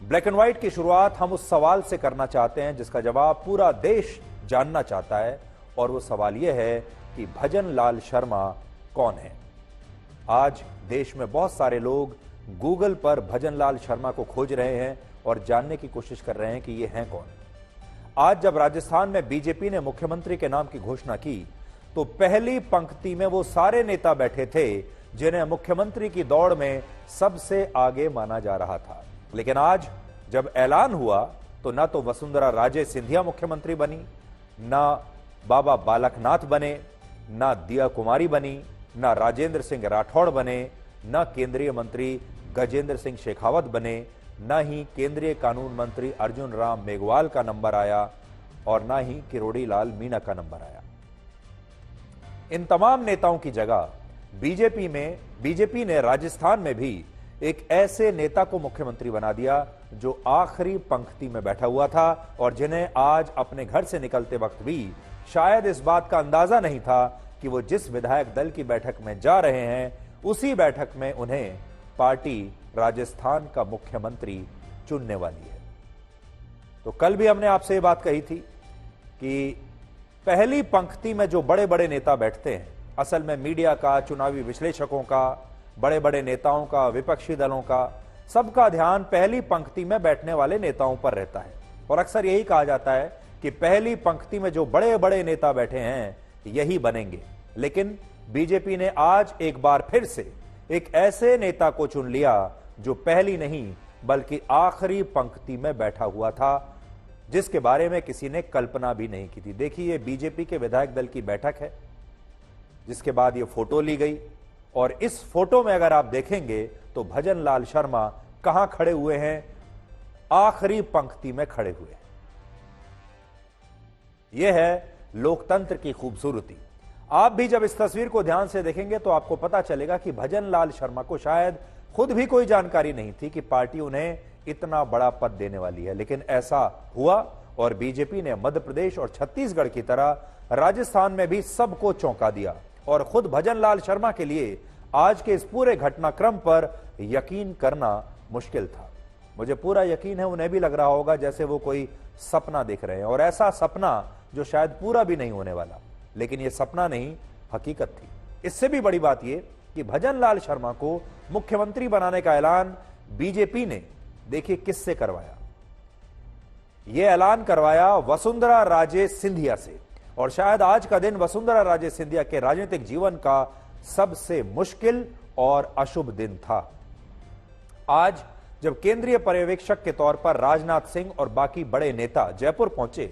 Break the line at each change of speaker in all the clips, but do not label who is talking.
Black and white की शुरुआत हम उस सवाल से करना चाहते हैं जिसका जवाब पूरा देश जानना चाहता है, और वो सवाल यह है कि भजन लाल शर्मा कौन है। आज देश में बहुत सारे लोग गूगल पर भजन लाल शर्मा को खोज रहे हैं और जानने की कोशिश कर रहे हैं कि ये हैं कौन। आज जब राजस्थान में बीजेपी ने मुख्यमंत्री के नाम की घोषणा की तो पहली पंक्ति में वो सारे नेता बैठे थे जिन्हें मुख्यमंत्री की दौड़ में सबसे आगे माना जा रहा था। लेकिन आज जब ऐलान हुआ तो ना तो वसुंधरा राजे सिंधिया मुख्यमंत्री बनी, ना बाबा बालकनाथ बने, ना दिया कुमारी बनी, ना राजेंद्र सिंह राठौड़ बने, ना केंद्रीय मंत्री गजेंद्र सिंह शेखावत बने, ना ही केंद्रीय कानून मंत्री अर्जुन राम मेघवाल का नंबर आया, और ना ही किरोड़ी लाल मीणा का नंबर आया। इन तमाम नेताओं की जगह बीजेपी ने राजस्थान में भी एक ऐसे नेता को मुख्यमंत्री बना दिया जो आखिरी पंक्ति में बैठा हुआ था और जिन्हें आज अपने घर से निकलते वक्त भी शायद इस बात का अंदाजा नहीं था कि वो जिस विधायक दल की बैठक में जा रहे हैं उसी बैठक में उन्हें पार्टी राजस्थान का मुख्यमंत्री चुनने वाली है। तो कल भी हमने आपसे ये बात कही थी कि पहली पंक्ति में जो बड़े बड़े नेता बैठते हैं, असल में मीडिया का, चुनावी विश्लेषकों का, बड़े बड़े नेताओं का, विपक्षी दलों का, सबका ध्यान पहली पंक्ति में बैठने वाले नेताओं पर रहता है। और अक्सर यही कहा जाता है कि पहली पंक्ति में जो बड़े बड़े नेता बैठे हैं यही बनेंगे। लेकिन बीजेपी ने आज एक बार फिर से एक ऐसे नेता को चुन लिया जो पहली नहीं बल्कि आखिरी पंक्ति में बैठा हुआ था, जिसके बारे में किसी ने कल्पना भी नहीं की थी। देखिए, बीजेपी के विधायक दल की बैठक है जिसके बाद ये फोटो ली गई, और इस फोटो में अगर आप देखेंगे तो भजन लाल शर्मा कहां खड़े हुए हैं? आखिरी पंक्ति में खड़े हुए हैं। यह है लोकतंत्र की खूबसूरती। आप भी जब इस तस्वीर को ध्यान से देखेंगे तो आपको पता चलेगा कि भजन लाल शर्मा को शायद खुद भी कोई जानकारी नहीं थी कि पार्टी उन्हें इतना बड़ा पद देने वाली है। लेकिन ऐसा हुआ और बीजेपी ने मध्य प्रदेश और छत्तीसगढ़ की तरह राजस्थान में भी सबको चौंका दिया। और खुद भजन लाल शर्मा के लिए आज के इस पूरे घटनाक्रम पर यकीन करना मुश्किल था। मुझे पूरा यकीन है उन्हें भी लग रहा होगा जैसे वो कोई सपना देख रहे हैं, और ऐसा सपना जो शायद पूरा भी नहीं होने वाला। लेकिन यह सपना नहीं, हकीकत थी। इससे भी बड़ी बात यह कि भजन लाल शर्मा को मुख्यमंत्री बनाने का ऐलान बीजेपी ने देखिए किससे करवाया। यह ऐलान करवाया वसुंधरा राजे सिंधिया से, और शायद आज का दिन वसुंधरा राजे सिंधिया के राजनीतिक जीवन का सबसे मुश्किल और अशुभ दिन था। आज जब केंद्रीय पर्यवेक्षक के तौर पर राजनाथ सिंह और बाकी बड़े नेता जयपुर पहुंचे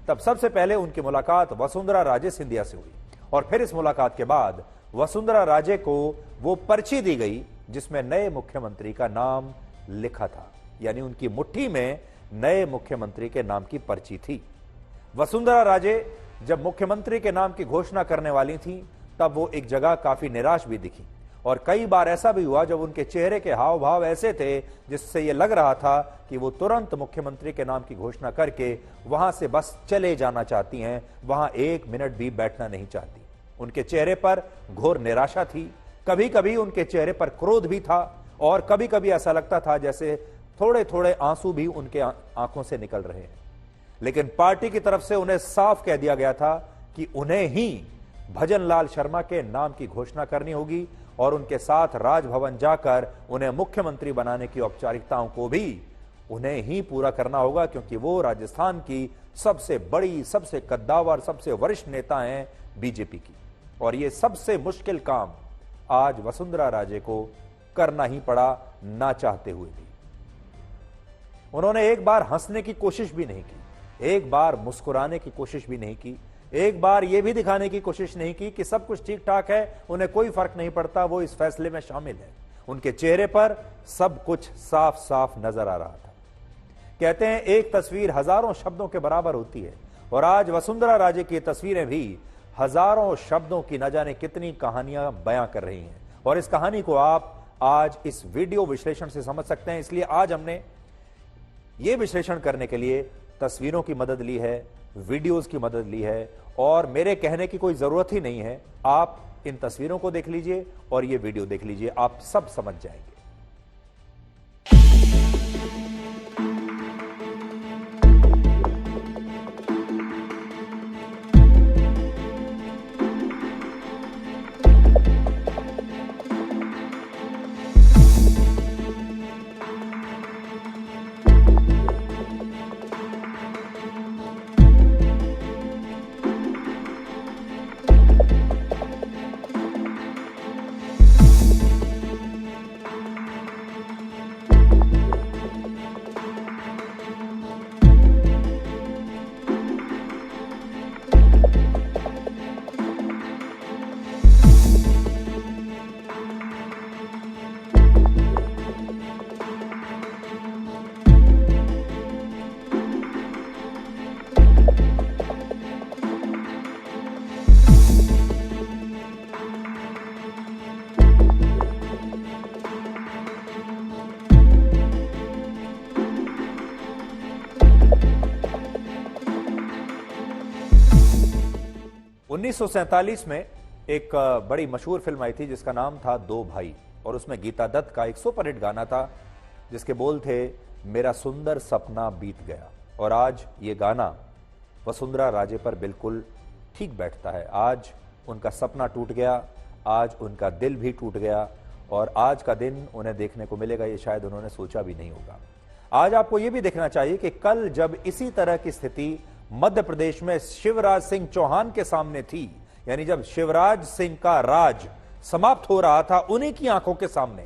तब सबसे पहले उनकी मुलाकात वसुंधरा राजे सिंधिया से हुई, और फिर इस मुलाकात के बाद वसुंधरा राजे को वो पर्ची दी गई जिसमें नए मुख्यमंत्री का नाम लिखा था। यानी उनकी मुट्ठी में नए मुख्यमंत्री के नाम की पर्ची थी। वसुंधरा राजे जब मुख्यमंत्री के नाम की घोषणा करने वाली थी तब वो एक जगह काफी निराश भी दिखी, और कई बार ऐसा भी हुआ जब उनके चेहरे के हाव भाव ऐसे थे जिससे यह लग रहा था कि वो तुरंत मुख्यमंत्री के नाम की घोषणा करके वहां से बस चले जाना चाहती हैं, वहां एक मिनट भी बैठना नहीं चाहती। उनके चेहरे पर घोर निराशा थी, कभी कभी उनके चेहरे पर क्रोध भी था, और कभी कभी ऐसा लगता था जैसे थोड़े थोड़े आंसू भी उनके आंखों से निकल रहे हैं। लेकिन पार्टी की तरफ से उन्हें साफ कह दिया गया था कि उन्हें ही भजन लाल शर्मा के नाम की घोषणा करनी होगी, और उनके साथ राजभवन जाकर उन्हें मुख्यमंत्री बनाने की औपचारिकताओं को भी उन्हें ही पूरा करना होगा, क्योंकि वो राजस्थान की सबसे बड़ी, सबसे कद्दावर, सबसे वरिष्ठ नेता हैं बीजेपी की। और ये सबसे मुश्किल काम आज वसुंधरा राजे को करना ही पड़ा, ना चाहते हुए भी। उन्होंने एक बार हंसने की कोशिश भी नहीं की, एक बार मुस्कुराने की कोशिश भी नहीं की, एक बार यह भी दिखाने की कोशिश नहीं की कि सब कुछ ठीक ठाक है, उन्हें कोई फर्क नहीं पड़ता, वो इस फैसले में शामिल है। उनके चेहरे पर सब कुछ साफ साफ नजर आ रहा था। कहते हैं एक तस्वीर हजारों शब्दों के बराबर होती है, और आज वसुंधरा राजे की तस्वीरें भी हजारों शब्दों की न जाने कितनी कहानियां बयां कर रही हैं। और इस कहानी को आप आज इस वीडियो विश्लेषण से समझ सकते हैं। इसलिए आज हमने ये विश्लेषण करने के लिए तस्वीरों की मदद ली है, वीडियोस की मदद ली है, और मेरे कहने की कोई जरूरत ही नहीं है। आप इन तस्वीरों को देख लीजिए और ये वीडियो देख लीजिए, आप सब समझ जाएंगे। 1947 में एक बड़ी मशहूर फिल्म आई थी जिसका नाम था दो भाई, और उसमें गीता दत्त का एक सुपर हिट गाना था जिसके बोल थे, मेरा सुंदर सपना बीत गया। और आज ये गाना वसुंधरा राजे पर बिल्कुल ठीक बैठता है। आज उनका सपना टूट गया, आज उनका दिल भी टूट गया, और आज का दिन उन्हें देखने को मिलेगा ये शायद उन्होंने सोचा भी नहीं होगा। आज आपको यह भी देखना चाहिए कि कल जब इसी तरह की स्थिति मध्य प्रदेश में शिवराज सिंह चौहान के सामने थी, यानी जब शिवराज सिंह का राज समाप्त हो रहा था उन्हीं की आंखों के सामने,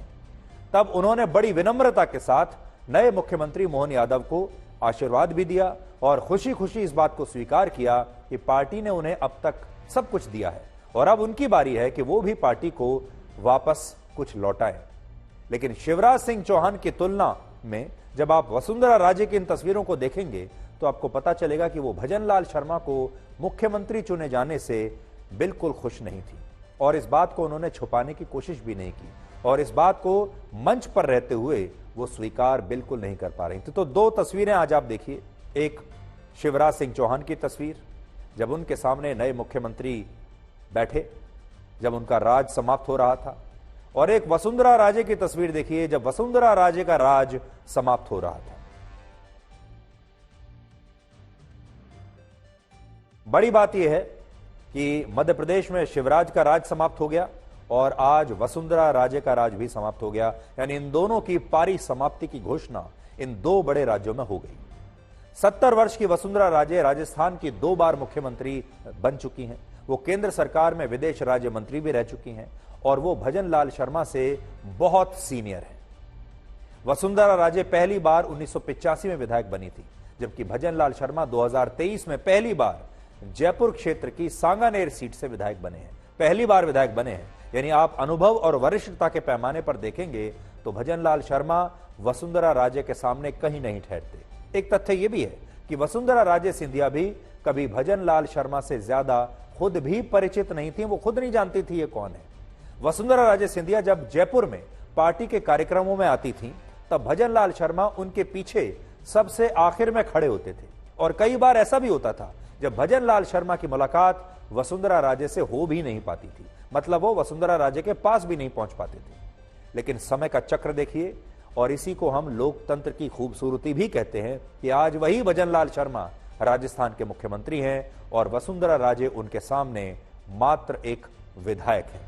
तब उन्होंने बड़ी विनम्रता के साथ नए मुख्यमंत्री मोहन यादव को आशीर्वाद भी दिया और खुशी खुशी इस बात को स्वीकार किया कि पार्टी ने उन्हें अब तक सब कुछ दिया है और अब उनकी बारी है कि वो भी पार्टी को वापस कुछ लौटाएं। लेकिन शिवराज सिंह चौहान की तुलना में जब आप वसुंधरा राजे की इन तस्वीरों को देखेंगे तो आपको पता चलेगा कि वो भजन लाल शर्मा को मुख्यमंत्री चुने जाने से बिल्कुल खुश नहीं थी और इस बात को उन्होंने छुपाने की कोशिश भी नहीं की और इस बात को मंच पर रहते हुए वो स्वीकार बिल्कुल नहीं कर पा रही थी। तो दो तस्वीरें आज आप देखिए, एक शिवराज सिंह चौहान की तस्वीर जब उनके सामने नए मुख्यमंत्री बैठे, जब उनका राज समाप्त हो रहा था, और एक वसुंधरा राजे की तस्वीर देखिए जब वसुंधरा राजे का राज समाप्त हो रहा था। बड़ी बात यह है कि मध्य प्रदेश में शिवराज का राज समाप्त हो गया और आज वसुंधरा राजे का राज भी समाप्त हो गया, यानी इन दोनों की पारी समाप्ति की घोषणा इन दो बड़े राज्यों में हो गई। 70 वर्ष की वसुंधरा राजे राजस्थान की 2 बार मुख्यमंत्री बन चुकी हैं, वो केंद्र सरकार में विदेश राज्य मंत्री भी रह चुकी हैं और वो भजन लाल शर्मा से बहुत सीनियर है। वसुंधरा राजे पहली बार 1985 में विधायक बनी थी, जबकि भजन लाल शर्मा 2023 में पहली बार जयपुर क्षेत्र की सांगानेर सीट से विधायक बने हैं, पहली बार विधायक बने हैं। यानी आप अनुभव और वरिष्ठता के पैमाने पर देखेंगे तो भजन लाल शर्मा वसुंधरा राजे के सामने कहीं नहीं ठहरते। एक तथ्य यह भी है कि वसुंधरा राजे सिंधिया भी कभी भजन लाल शर्मा से ज्यादा खुद भी परिचित नहीं थी, वो खुद नहीं जानती थी ये कौन है। वसुंधरा राजे सिंधिया जब जयपुर में पार्टी के कार्यक्रमों में आती थी तब भजन लाल शर्मा उनके पीछे सबसे आखिर में खड़े होते थे और कई बार ऐसा भी होता था जब भजन लाल शर्मा की मुलाकात वसुंधरा राजे से हो भी नहीं पाती थी, मतलब वो वसुंधरा राजे के पास भी नहीं पहुंच पाते थे। लेकिन समय का चक्र देखिए और इसी को हम लोकतंत्र की खूबसूरती भी कहते हैं कि आज वही भजन लाल शर्मा राजस्थान के मुख्यमंत्री हैं और वसुंधरा राजे उनके सामने मात्र एक विधायक हैं।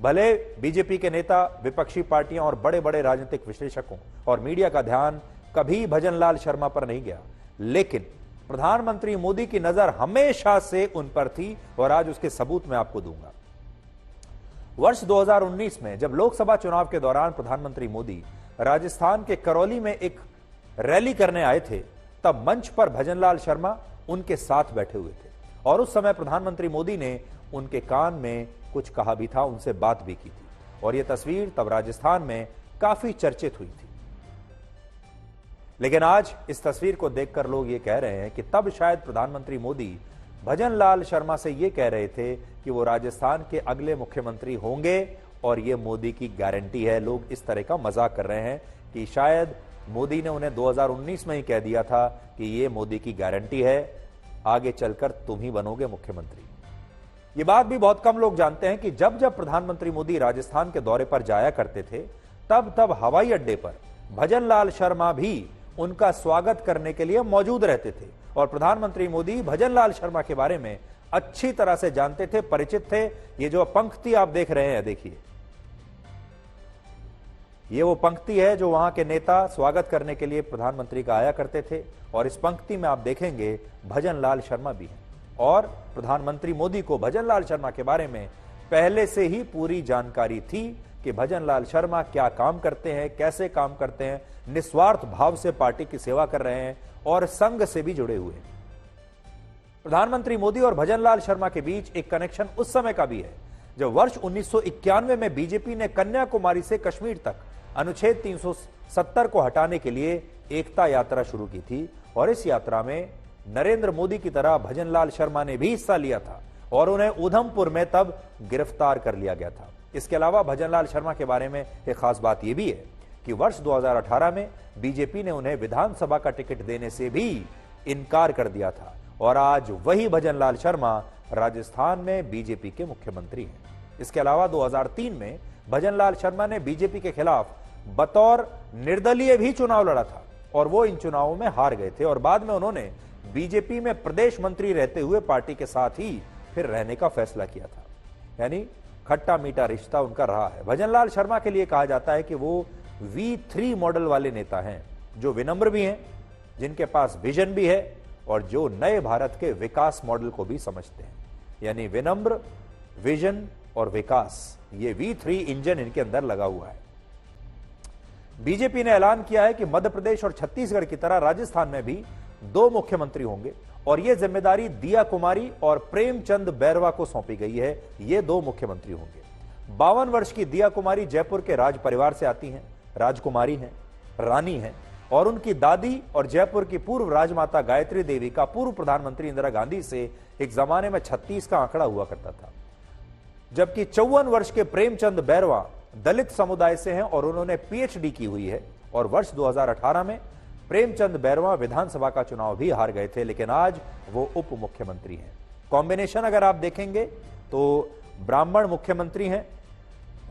भले बीजेपी के नेता, विपक्षी पार्टियां और बड़े बड़े राजनीतिक विश्लेषकों और मीडिया का ध्यान कभी भजन लाल शर्मा पर नहीं गया, लेकिन प्रधानमंत्री मोदी की नजर हमेशा से उन पर थी और आज उसके सबूत मैं आपको दूंगा। वर्ष 2019 में जब लोकसभा चुनाव के दौरान प्रधानमंत्री मोदी राजस्थान के करौली में एक रैली करने आए थे, तब मंच पर भजन लाल शर्मा उनके साथ बैठे हुए थे और उस समय प्रधानमंत्री मोदी ने उनके कान में कुछ कहा भी था, उनसे बात भी की थी और यह तस्वीर तब राजस्थान में काफी चर्चित हुई थी। लेकिन आज इस तस्वीर को देखकर लोग ये कह रहे हैं कि तब शायद प्रधानमंत्री मोदी भजन लाल शर्मा से ये कह रहे थे कि वो राजस्थान के अगले मुख्यमंत्री होंगे और ये मोदी की गारंटी है। लोग इस तरह का मजाक कर रहे हैं कि शायद मोदी ने उन्हें 2019 में ही कह दिया था कि ये मोदी की गारंटी है, आगे चलकर तुम ही बनोगे मुख्यमंत्री। ये बात भी बहुत कम लोग जानते हैं कि जब जब प्रधानमंत्री मोदी राजस्थान के दौरे पर जाया करते थे तब तब हवाई अड्डे पर भजन लाल शर्मा भी उनका स्वागत करने के लिए मौजूद रहते थे और प्रधानमंत्री मोदी भजन लाल शर्मा के बारे में अच्छी तरह से जानते थे, परिचित थे। ये जो पंक्ति आप देख रहे हैं, देखिए ये वो पंक्ति है जो वहां के नेता स्वागत करने के लिए प्रधानमंत्री का आया करते थे और इस पंक्ति में आप देखेंगे भजन लाल शर्मा भी हैं और प्रधानमंत्री मोदी को भजन लाल शर्मा के बारे में पहले से ही पूरी जानकारी थी कि भजन लाल शर्मा क्या काम करते हैं, कैसे काम करते हैं, निस्वार्थ भाव से पार्टी की सेवा कर रहे हैं और संघ से भी जुड़े हुए हैं। प्रधानमंत्री मोदी और भजन लाल शर्मा के बीच एक कनेक्शन उस समय का भी है जब वर्ष 1991 में बीजेपी ने कन्याकुमारी से कश्मीर तक अनुच्छेद 370 को हटाने के लिए एकता यात्रा शुरू की थी और इस यात्रा में नरेंद्र मोदी की तरह भजन लाल शर्मा ने भी हिस्सा लिया था और उन्हें उधमपुर में तब गिरफ्तार कर लिया गया था। इसके अलावा भजन लाल शर्मा के बारे में एक खास बात यह भी है कि वर्ष 2018 में बीजेपी ने उन्हें विधानसभा का टिकट देने से भी इनकार कर दिया था और आज वही भजन लाल शर्मा राजस्थान में बीजेपी के मुख्यमंत्री हैं। इसके अलावा 2003 में भजनलाल शर्मा ने बीजेपी के खिलाफ बतौर निर्दलीय भी चुनाव लड़ा था और वो इन चुनावों में हार गए थे और बाद में उन्होंने बीजेपी में प्रदेश मंत्री रहते हुए पार्टी के साथ ही फिर रहने का फैसला किया था। यानी खट्टा मीठा रिश्ता उनका रहा है। भजनलाल शर्मा के लिए कहा जाता है कि वो V3 मॉडल वाले नेता हैं, जो विनम्र भी हैं, जिनके पास विजन भी है और जो नए भारत के विकास मॉडल को भी समझते हैं। यानी विनम्र, विजन और विकास, ये V3 इंजन इनके अंदर लगा हुआ है। बीजेपी ने ऐलान किया है कि मध्य प्रदेश और छत्तीसगढ़ की तरह राजस्थान में भी 2 मुख्यमंत्री होंगे और यह जिम्मेदारी दिया कुमारी और प्रेमचंद बैरवा को सौंपी गई है। ये 2 मुख्यमंत्री होंगे। 52 वर्ष की दिया कुमारी जयपुर के राज परिवार से आती हैं, राजकुमारी हैं, रानी हैं और उनकी दादी और जयपुर की पूर्व राजमाता गायत्री देवी का पूर्व प्रधानमंत्री इंदिरा गांधी से एक जमाने में 36 का आंकड़ा हुआ करता था। जबकि 54 वर्ष के प्रेमचंद बैरवा दलित समुदाय से हैं और उन्होंने PhD की हुई है और वर्ष 2018 में प्रेमचंद बैरवा विधानसभा का चुनाव भी हार गए थे, लेकिन आज वो उप मुख्यमंत्री हैं। कॉम्बिनेशन अगर आप देखेंगे तो ब्राह्मण मुख्यमंत्री हैं,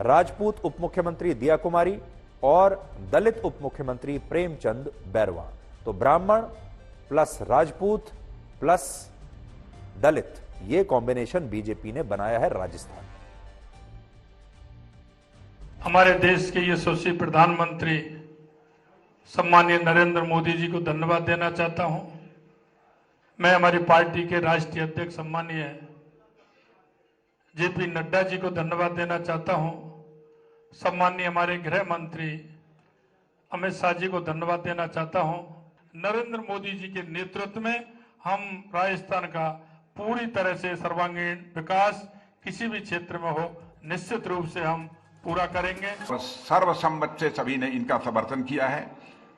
राजपूत उप मुख्यमंत्री दिया कुमारी और दलित उप मुख्यमंत्री प्रेमचंद बैरवा। तो ब्राह्मण प्लस राजपूत प्लस दलित, ये कॉम्बिनेशन बीजेपी ने बनाया है राजस्थान।
हमारे देश के यशस्वी प्रधानमंत्री सम्मानीय नरेंद्र मोदी जी को धन्यवाद देना चाहता हूं। मैं हमारी पार्टी के राष्ट्रीय अध्यक्ष सम्मानीय JP नड्डा जी को धन्यवाद देना चाहता हूं। सम्मानीय हमारे गृह मंत्री अमित शाह जी को धन्यवाद देना चाहता हूं। नरेंद्र मोदी जी के नेतृत्व में हम राजस्थान का पूरी तरह से सर्वांगीण विकास किसी भी क्षेत्र में हो, निश्चित रूप से हम पूरा करेंगे।
सर्वसम्मत से सभी ने इनका समर्थन किया है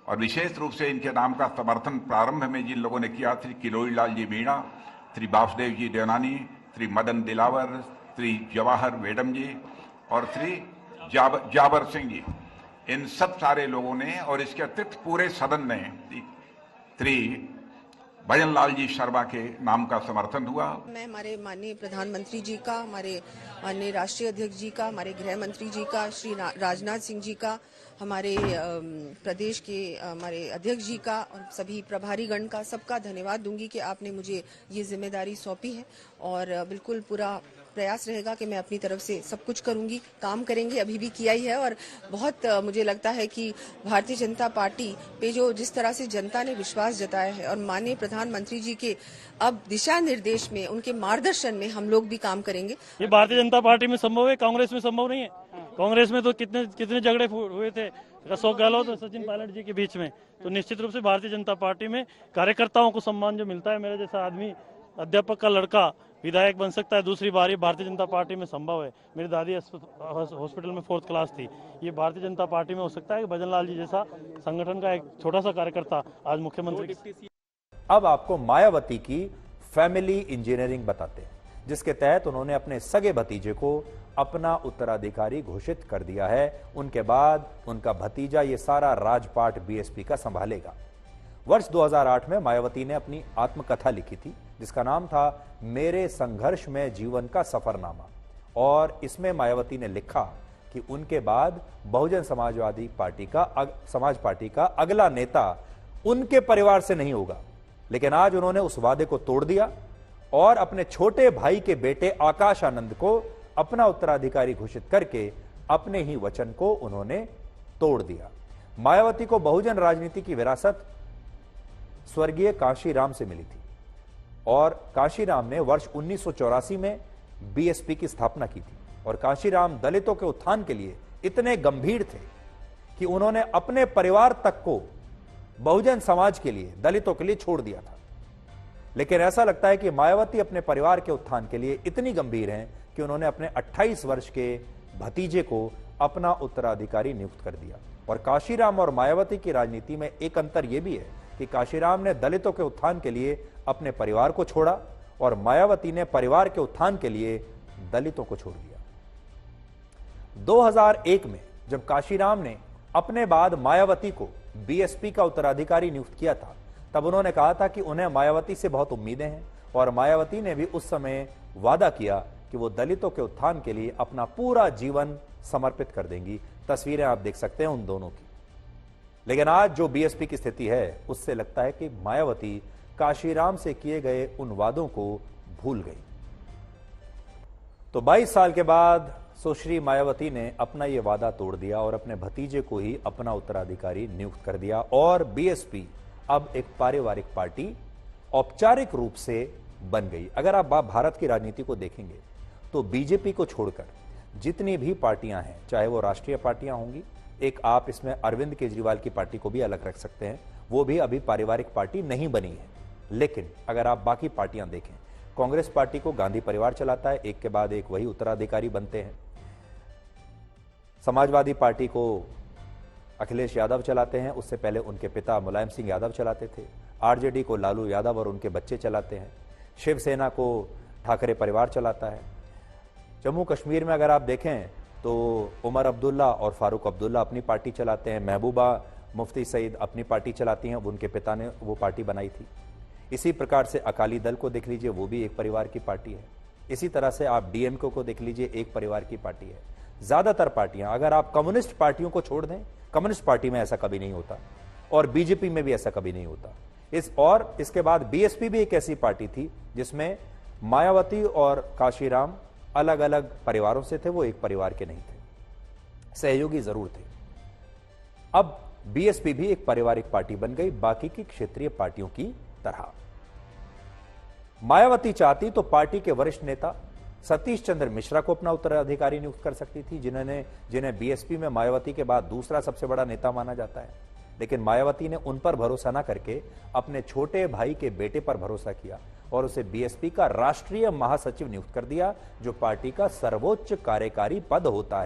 और विशेष रूप से इनके नाम का समर्थन प्रारंभ में जिन लोगों ने किया, श्री किरोड़ीलाल जी मीणा, श्री वासुदेव जी देवनानी, श्री मदन दिलावर, श्री जवाहर वेडम जी और श्री जाबर सिंह जी, इन सब सारे लोगों ने और इसके अतिरिक्त पूरे सदन ने श्री भजनलाल जी शर्मा के नाम का समर्थन हुआ।
मैं हमारे माननीय प्रधानमंत्री जी का, हमारे माननीय राष्ट्रीय अध्यक्ष जी का, हमारे गृह मंत्री जी का, श्री राजनाथ सिंह जी का, हमारे प्रदेश के हमारे अध्यक्ष जी का और सभी प्रभारी गण का सबका धन्यवाद दूंगी कि आपने मुझे ये जिम्मेदारी सौंपी है और बिल्कुल पूरा प्रयास रहेगा कि मैं अपनी तरफ से सब कुछ करूंगी, काम करेंगे, अभी भी किया ही है। और बहुत मुझे लगता है कि भारतीय जनता पार्टी पे जो जिस तरह से जनता ने विश्वास जताया है और माननीय प्रधानमंत्री जी के अब दिशा निर्देश में, उनके मार्गदर्शन में हम लोग भी काम करेंगे।
ये भारतीय जनता पार्टी में संभव है, कांग्रेस में संभव नहीं है। कांग्रेस में तो कितने झगड़े हुए थे अशोक गहलोत और सचिन पायलट जी के बीच में। तो निश्चित रूप से भारतीय जनता पार्टी में कार्यकर्ताओं को सम्मान जो मिलता है, मेरे जैसा आदमी, अध्यापक का लड़का विधायक बन सकता है दूसरी बार, ये भारतीय जनता पार्टी में संभव है। मेरी दादी हॉस्पिटल में 4th क्लास थी, ये भारतीय जनता पार्टी में हो सकता है कि भजनलाल जी जैसा संगठन का एक छोटा सा कार्यकर्ता आज मुख्यमंत्री।
अब आपको मायावती की फैमिली इंजीनियरिंग बताते हैं, जिसके तहत उन्होंने अपने सगे भतीजे को अपना उत्तराधिकारी घोषित कर दिया है। उनके बाद उनका भतीजा ये सारा राजपाट BSP का संभालेगा। वर्ष 2008 में मायावती ने अपनी आत्मकथा लिखी थी, जिसका नाम था मेरे संघर्ष में जीवन का सफरनामा, और इसमें मायावती ने लिखा कि उनके बाद बहुजन समाज पार्टी का अगला नेता उनके परिवार से नहीं होगा। लेकिन आज उन्होंने उस वादे को तोड़ दिया और अपने छोटे भाई के बेटे आकाश आनंद को अपना उत्तराधिकारी घोषित करके अपने ही वचन को उन्होंने तोड़ दिया। मायावती को बहुजन राजनीति की विरासत स्वर्गीय कांशीराम से मिली थी और कांशीराम ने वर्ष 1984 में BSP की स्थापना की थी और कांशीराम दलितों के उत्थान के लिए इतने गंभीर थे कि उन्होंने अपने परिवार तक को बहुजन समाज के लिए, दलितों के लिए छोड़ दिया था। लेकिन ऐसा लगता है कि मायावती अपने परिवार के उत्थान के लिए इतनी गंभीर हैं कि उन्होंने अपने 28 वर्ष के भतीजे को अपना उत्तराधिकारी नियुक्त कर दिया। और कांशीराम और मायावती की राजनीति में एक अंतर यह भी है कि कांशीराम ने दलितों के उत्थान के लिए अपने परिवार को छोड़ा और मायावती ने परिवार के उत्थान के लिए दलितों को छोड़ दिया। 2001 में जब कांशीराम ने अपने बाद मायावती को BSP का उत्तराधिकारी नियुक्त किया था, तब उन्होंने कहा था कि उन्हें मायावती से बहुत उम्मीदें हैं और मायावती ने भी उस समय वादा किया कि वो दलितों के उत्थान के लिए अपना पूरा जीवन समर्पित कर देंगी। तस्वीरें आप देख सकते हैं उन दोनों की। लेकिन आज जो बीएसपी की स्थिति है, उससे लगता है कि मायावती काशीराम से किए गए उन वादों को भूल गई। तो 22 साल के बाद सुश्री मायावती ने अपना यह वादा तोड़ दिया और अपने भतीजे को ही अपना उत्तराधिकारी नियुक्त कर दिया और बीएसपी अब एक पारिवारिक पार्टी औपचारिक रूप से बन गई। अगर आप भारत की राजनीति को देखेंगे तो बीजेपी को छोड़कर जितनी भी पार्टियां हैं, चाहे वो राष्ट्रीय पार्टियां होंगी, एक आप इसमें अरविंद केजरीवाल की पार्टी को भी अलग रख सकते हैं, वो भी अभी पारिवारिक पार्टी नहीं बनी है। लेकिन अगर आप बाकी पार्टियां देखें, कांग्रेस पार्टी को गांधी परिवार चलाता है, एक के बाद एक वही उत्तराधिकारी बनते हैं। समाजवादी पार्टी को अखिलेश यादव चलाते हैं, उससे पहले उनके पिता मुलायम सिंह यादव चलाते थे। आरजेडी को लालू यादव और उनके बच्चे चलाते हैं। शिवसेना को ठाकरे परिवार चलाता है। जम्मू कश्मीर में अगर आप देखें तो उमर अब्दुल्ला और फारूक अब्दुल्ला अपनी पार्टी चलाते हैं। महबूबा मुफ्ती सईद अपनी पार्टी चलाती हैं, उनके पिता ने वो पार्टी बनाई थी। इसी प्रकार से अकाली दल को देख लीजिए, वो भी एक परिवार की पार्टी है। इसी तरह से आप डीएमके को देख लीजिए, एक परिवार की पार्टी है। ज्यादातर पार्टियां, अगर आप कम्युनिस्ट पार्टियों को छोड़ दें, कम्युनिस्ट पार्टी में ऐसा कभी नहीं होता और बीजेपी में भी ऐसा कभी नहीं होता। इसके बाद बीएसपी भी एक ऐसी पार्टी थी जिसमें मायावती और काशीराम अलग अलग परिवारों से थे, वो एक परिवार के नहीं थे, सहयोगी जरूर थे। अब बीएसपी भी एक पारिवारिक पार्टी बन गई, बाकी की क्षेत्रीय पार्टियों की तरह। मायावती चाहती तो पार्टी के वरिष्ठ नेता सतीश चंद्र मिश्रा को अपना उत्तराधिकारी नियुक्त कर सकती थी, जिन्हें बीएसपी में मायावती के बाद दूसरा सबसे बड़ा नेता माना जाता है। लेकिन मायावती ने उन पर भरोसा न करके अपने छोटे भाई के बेटे पर भरोसा किया और उसे बीएसपी का राष्ट्रीय महासचिव नियुक्त कर दिया, जो पार्टी का सर्वोच्च कार्यकारी पद होता है।